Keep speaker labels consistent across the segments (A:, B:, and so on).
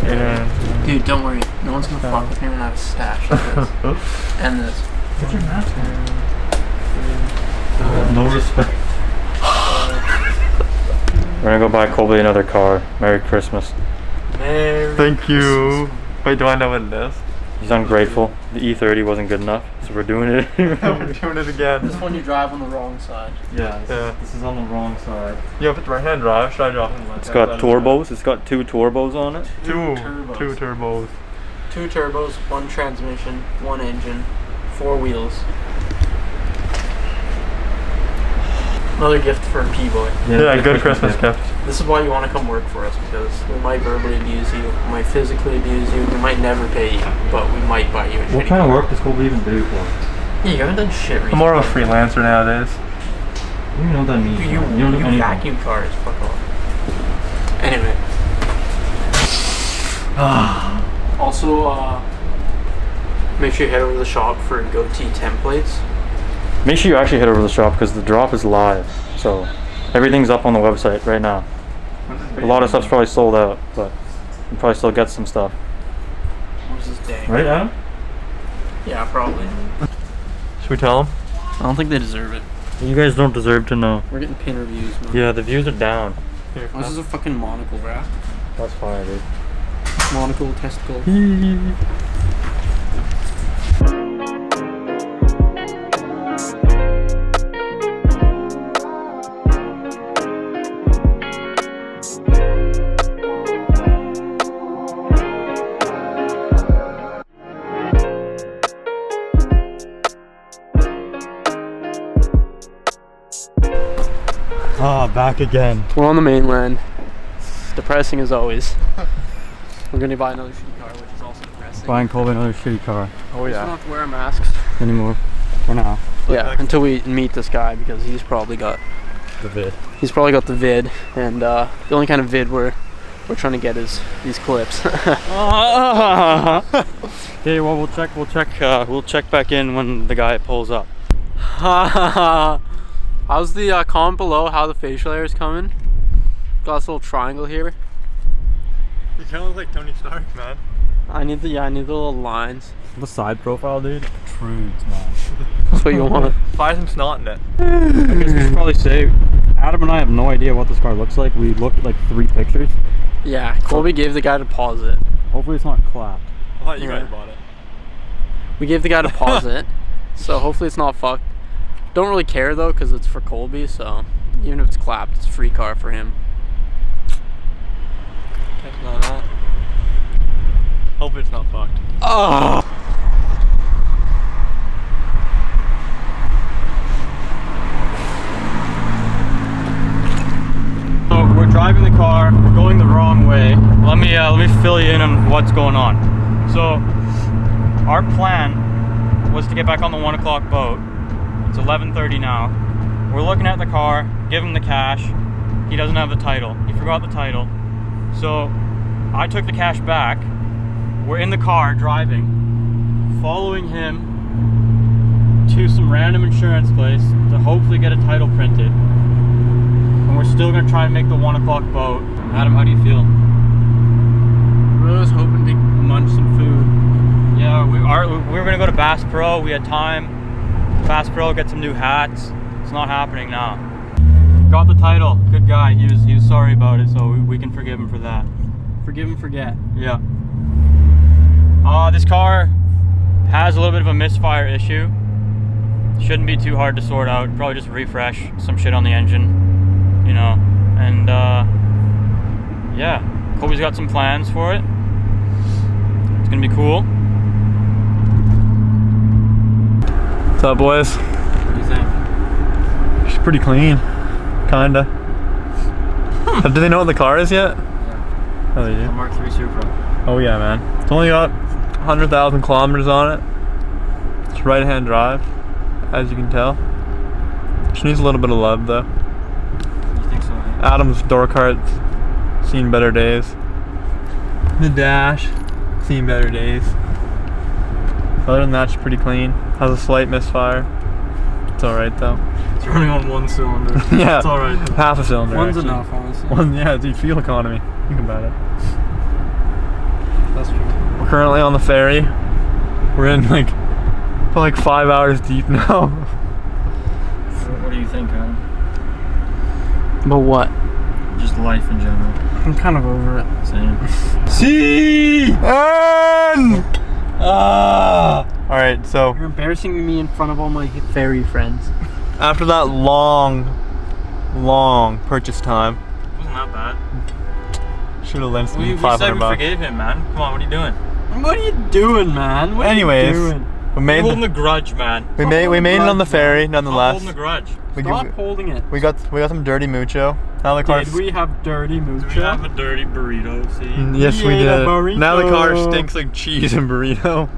A: Yeah. Dude, don't worry. No one's gonna fuck with me when I have a stash like this. And this.
B: What's your mask on?
C: No respect. We're gonna go buy Colby another car. Merry Christmas.
B: Thank you. Wait, do I know what it is?
C: He's ungrateful. The E30 wasn't good enough, so we're doing it.
B: We're doing it again.
A: This one you drive on the wrong side.
C: Yeah, this is on the wrong side.
B: You have it right-hand drive. Should I drive it?
C: It's got turbos. It's got 2 turbos on it.
B: Two turbos.
A: 2 turbos, 1 transmission, 1 engine, 4 wheels. Another gift for P-Boy.
B: Yeah, good Christmas gift.
A: This is why you want to come work for us, because we might verbally abuse you, we might physically abuse you, we might never pay you, but we might buy you a shitty
C: What kind of work does Colby even do for?
A: Yeah, you haven't done shit recently.
B: I'm more of a freelancer nowadays.
C: I don't even know what that means.
A: Dude, you vacuum cars, fuck off. Anyway. Also, make sure you head over to the shop for goatee templates.
C: Make sure you actually head over to the shop because the drop is live. So everything's up on the website right now. A lot of stuff's probably sold out, but you probably still get some stuff.
A: What is this day?
C: Right, Adam?
A: Yeah, probably.
B: Should we tell them?
A: I don't think they deserve it.
C: You guys don't deserve to know.
A: We're getting pin reviews, man.
C: Yeah, the views are down.
A: Oh, this is a fucking monocle wrap.
C: That's fire, dude.
A: Monocle, testicle.
C: Back again.
A: We're on the mainland. It's depressing as always. We're gonna buy another shitty car, which is also depressing.
C: Buying Colby another shitty car.
A: Oh yeah. We don't have to wear our masks
C: Anymore. For now.
A: Yeah, until we meet this guy, because he's probably got
C: The vid.
A: He's probably got the vid, and the only kind of vid we're trying to get is these clips.
C: Okay, well we'll check back in when the guy pulls up.
A: How's the comment below how the facial hair is coming? Got this little triangle here.
B: You kind of look like Tony Stark, man.
A: I need the little lines.
C: The side profile, dude. Protrudes, man.
A: That's what you want.
B: Fire some snot in it.
C: I guess we should probably say, Adam and I have no idea what this car looks like. We looked at like 3 pictures.
A: Yeah, Colby gave the guy a deposit.
C: Hopefully it's not clapped.
B: I thought you guys bought it.
A: We gave the guy a deposit, so hopefully it's not fucked. Don't really care though, because it's for Colby, so even if it's clapped, it's a free car for him.
B: Not that. Hope it's not fucked.
A: Oh!
C: So we're driving the car, we're going the wrong way. Let me fill you in on what's going on. So our plan was to get back on the 1 o'clock boat. It's 11:30 now. We're looking at the car, give him the cash. He doesn't have the title. He forgot the title. So I took the cash back. We're in the car driving, following him to some random insurance place to hopefully get a title printed. And we're still gonna try and make the 1 o'clock boat. Adam, how do you feel?
A: I was hoping to munch some food.
C: Yeah, we were gonna go to Bass Pro. We had time. Bass Pro, get some new hats. It's not happening now. Got the title. Good guy. He was sorry about it, so we can forgive him for that.
A: Forgive and forget.
C: Yeah. This car has a little bit of a misfire issue. Shouldn't be too hard to sort out. Probably just refresh some shit on the engine, you know. And yeah, Colby's got some plans for it. It's gonna be cool.
B: What's up, boys?
C: What do you think?
B: She's pretty clean. Kinda. Do they know what the car is yet?
C: Yeah.
B: Oh, they do?
C: A Mark III Supra.
B: Oh yeah, man. It's only got 100,000 kilometers on it. It's right-hand drive, as you can tell. She needs a little bit of love, though.
C: You think so? Yeah?
B: Adam's door cart's seen better days. The dash, seen better days. Other than that, she's pretty clean. Has a slight misfire. It's alright though.
C: It's running on one cylinder.
B: Yeah.
C: It's alright.
B: Half a cylinder.
A: One's
B: actually.
A: enough, honestly.
B: One, yeah, dude, fuel economy. Think about it.
A: That's true.
B: We're currently on the ferry. We're in like 5 hours deep now.
C: What do you think, Adam?
A: But what?
C: Just life in general.
A: I'm kind of over it.
C: Same.
B: Alright, so
A: You're embarrassing me in front of all my fairy friends.
B: after that long purchase time,
C: Wasn't that bad.
B: should have lent
C: We
B: me
C: said
B: 500
C: we
B: bucks.
C: forgave him, man. Come on, what are you doing?
A: What are you doing, man? What
B: Anyways,
A: are you doing?
B: we
C: You're
B: made
C: holding a grudge, man.
B: we made it on the ferry
C: Stop
B: nonetheless.
C: holding a grudge.
B: We,
A: Stop holding it.
B: we got some dirty mucho. Now the car's
A: Did we have dirty
C: We
A: mucho?
C: have a dirty burrito, see?
B: yes, we
A: ate a
B: did.
A: burrito.
B: Now the car stinks like cheese and burrito.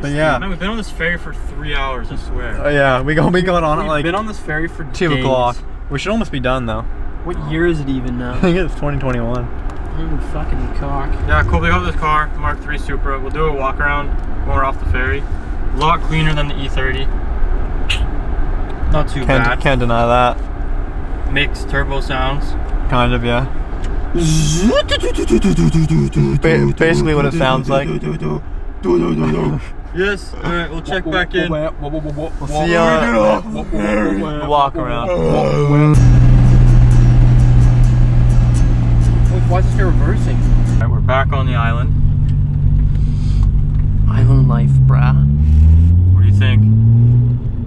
B: But yeah,
C: Man, we've been on this ferry for 3 hours, I swear.
B: yeah, we got on
A: We've
B: at like
A: been on this ferry for
B: 2
A: days.
B: o'clock. We should almost be done though.
A: What year is it even now?
B: I think it's 2021.
A: Fucking cock.
C: Yeah, cool. We got this car, the Mark III Supra. We'll do a walk around when we're off the ferry. A lot cleaner than the E30. Not too bad.
B: Can't deny that.
C: Makes turbo sounds.
B: Kind of, yeah. Basically what it sounds like.
C: Yes. All right, we'll check back in.
B: We'll see walk around.
A: Why is this guy reversing?
C: All right, we're back on the island.
A: Island life, brah.
C: What do you think?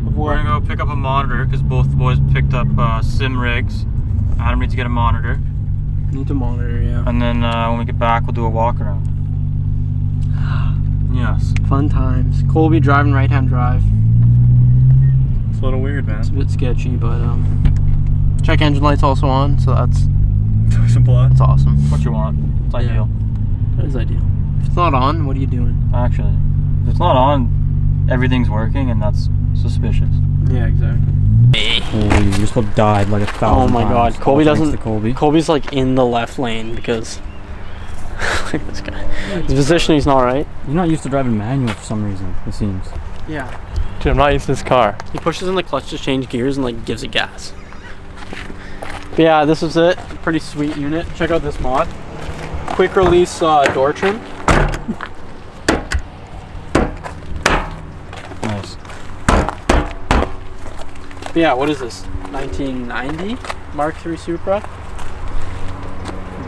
A: Of
C: We're
A: what?
C: gonna go pick up a monitor because both the boys picked up sim rigs. Adam needs to get a monitor,
A: Need to monitor, yeah.
C: and then when we get back, we'll do a walk around. Yes.
A: Fun times. Colby driving right-hand drive.
B: It's a little weird,
A: It's a
B: man.
A: bit sketchy, but check engine light's also on, so that's
B: Some plus.
A: awesome.
C: What you want? It's ideal.
A: That is ideal. If it's not on, what are you doing?
C: Actually, if it's not on, everything's working, and that's suspicious.
A: Yeah, exactly.
D: Holy, you just about died like 1,000
A: Oh my
D: times.
A: god, Colby
D: All thanks
A: doesn't.
D: to Colby.
A: Colby's like in the left lane because. Look at this guy. His positioning's not right.
D: You're not used to driving manual for some reason, it seems.
A: Yeah.
B: Dude, I'm not used to this car.
A: He pushes in the clutch to change gears and like gives it gas. But yeah, this is it. Pretty sweet unit. Check out this mod. Quick release door trim.
C: Nice.
A: But yeah, what is this? 1990 Mark III Supra.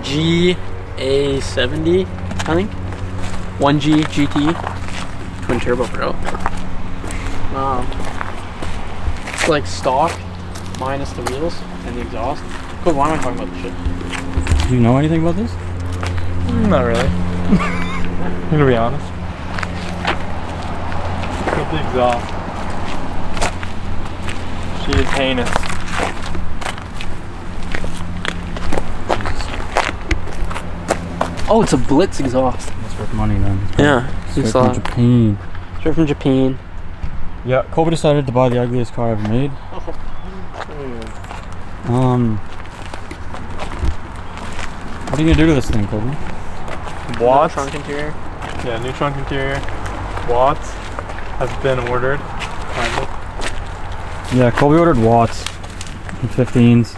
A: GA70, I think. 1G GT. Twin turbo, bro. It's like stock minus the wheels and the exhaust. Cool, why am I talking about this shit?
D: Do you know anything about this?
B: Not really. To be honest. With the exhaust. She is heinous.
A: Oh, it's a Blitz exhaust.
D: That's worth money then.
A: Yeah,
D: Straight from Japan.
A: Straight from Japan.
D: Yeah, Colby decided to buy the ugliest car ever made. What are you gonna do to this thing, Colby?
B: Watts?
A: Trunk interior.
B: Yeah, new trunk interior. Watts has been ordered. Kind of.
D: Yeah, Colby ordered watts and 15s.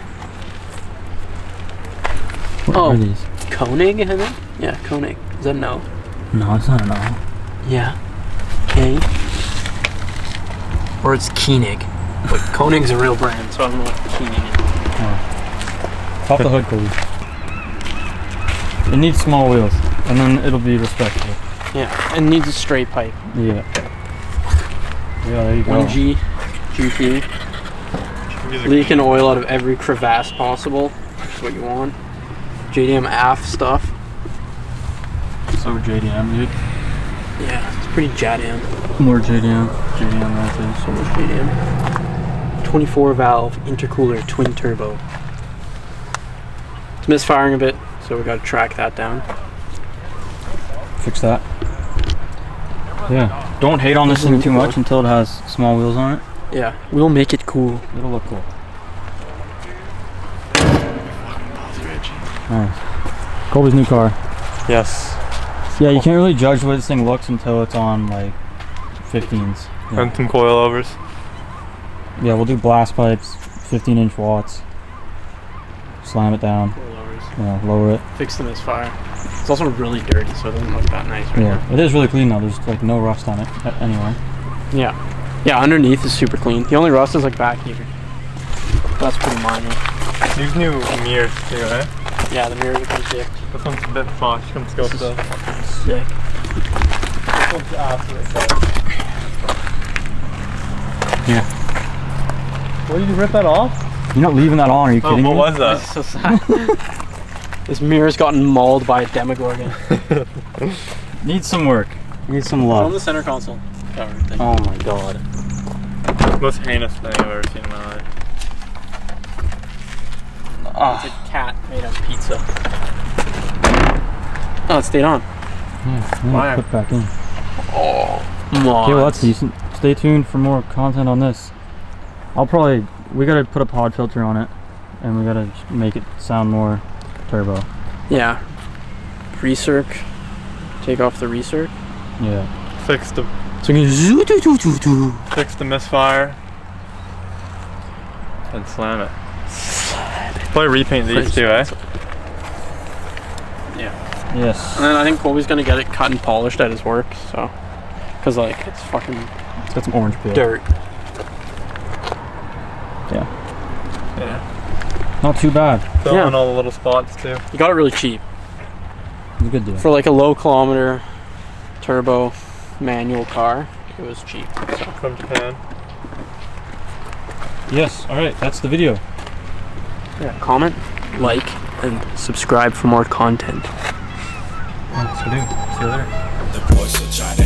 D: What
A: Oh.
D: are these?
A: Koenig, I think? Yeah, Koenig. Is that no?
D: No, it's not an O.
A: Yeah. K. Or it's Koenig. But Koenig's a real brand, so I don't know what Koenig is.
D: Pop the hood, Colby. It needs small wheels, and then it'll be respectable.
A: Yeah, and needs a straight pipe.
D: Yeah. Yeah, there you go.
A: 1G GT. Leaking oil out of every crevasse possible, which is what you want. JDM AF stuff.
C: So JDM, dude.
A: Yeah, it's pretty JDM.
D: More JDM.
C: JDM right there.
A: So much JDM. 24 valve intercooler twin turbo. It's misfiring a bit, so we gotta track that down.
D: Fix that. Yeah. Don't hate on this thing too much until it has small wheels on it.
A: Yeah, we'll make it cool.
D: It'll look cool. Nice. Colby's new car.
B: Yes.
D: Yeah, you can't really judge the way this thing looks until it's on like 15s.
B: Yeah. And some coilovers.
D: Yeah, we'll do blast pipes, 15-inch watts. Slam it down. Yeah, lower it.
A: Fix the misfire. It's also really dirty, so it doesn't look that nice right now.
D: It is really clean now. There's like no rust on it anywhere.
A: Yeah. Yeah, underneath is super clean. The only rust is like back here. That's pretty minor.
B: These new mirrors too, eh?
A: Yeah, the mirrors are pretty sick.
B: This one's a bit fun. Come scope this.
A: Sick.
B: This one's absolutely sick.
A: Yeah.
B: What, did you rip that off?
D: You're not leaving that on, are you kidding me?
B: What was that?
A: That's so sad. This mirror's gotten mauled by a Demogorgon.
D: Needs some work. Needs some
A: On
D: love.
A: the center console cover thing.
D: Oh my god.
B: Most heinous thing I've ever seen in my life.
A: It's a cat made of pizza. Oh, it stayed on.
D: Yeah, put back in.
A: Oh, mods.
D: Okay, well that's decent. Stay tuned for more content on this. We gotta put a pod filter on it, and we gotta make it sound more turbo.
A: Yeah. Recirc. Take off the recirc.
D: Yeah.
B: Fix the
A: So we can zoo doo doo doo doo.
B: fix the misfire. And slam it. Probably repaint these too, eh?
A: Yeah.
D: Yes.
A: And then I think Colby's gonna get it cut and polished at his work, so. Cause like, it's fucking
D: It's got some orange peel.
A: dirt.
D: Yeah.
B: Yeah.
D: Not too bad.
B: Fill
A: Yeah.
B: in all the little spots too.
A: You got it really cheap.
D: It's a good deal.
A: For like a low kilometer turbo manual car, it was cheap. So.
B: From Japan.
D: Yes. All right. That's the video.
A: Yeah, comment, like, and subscribe for more content.
D: Yes, we do. See you later.
E: The boys will try to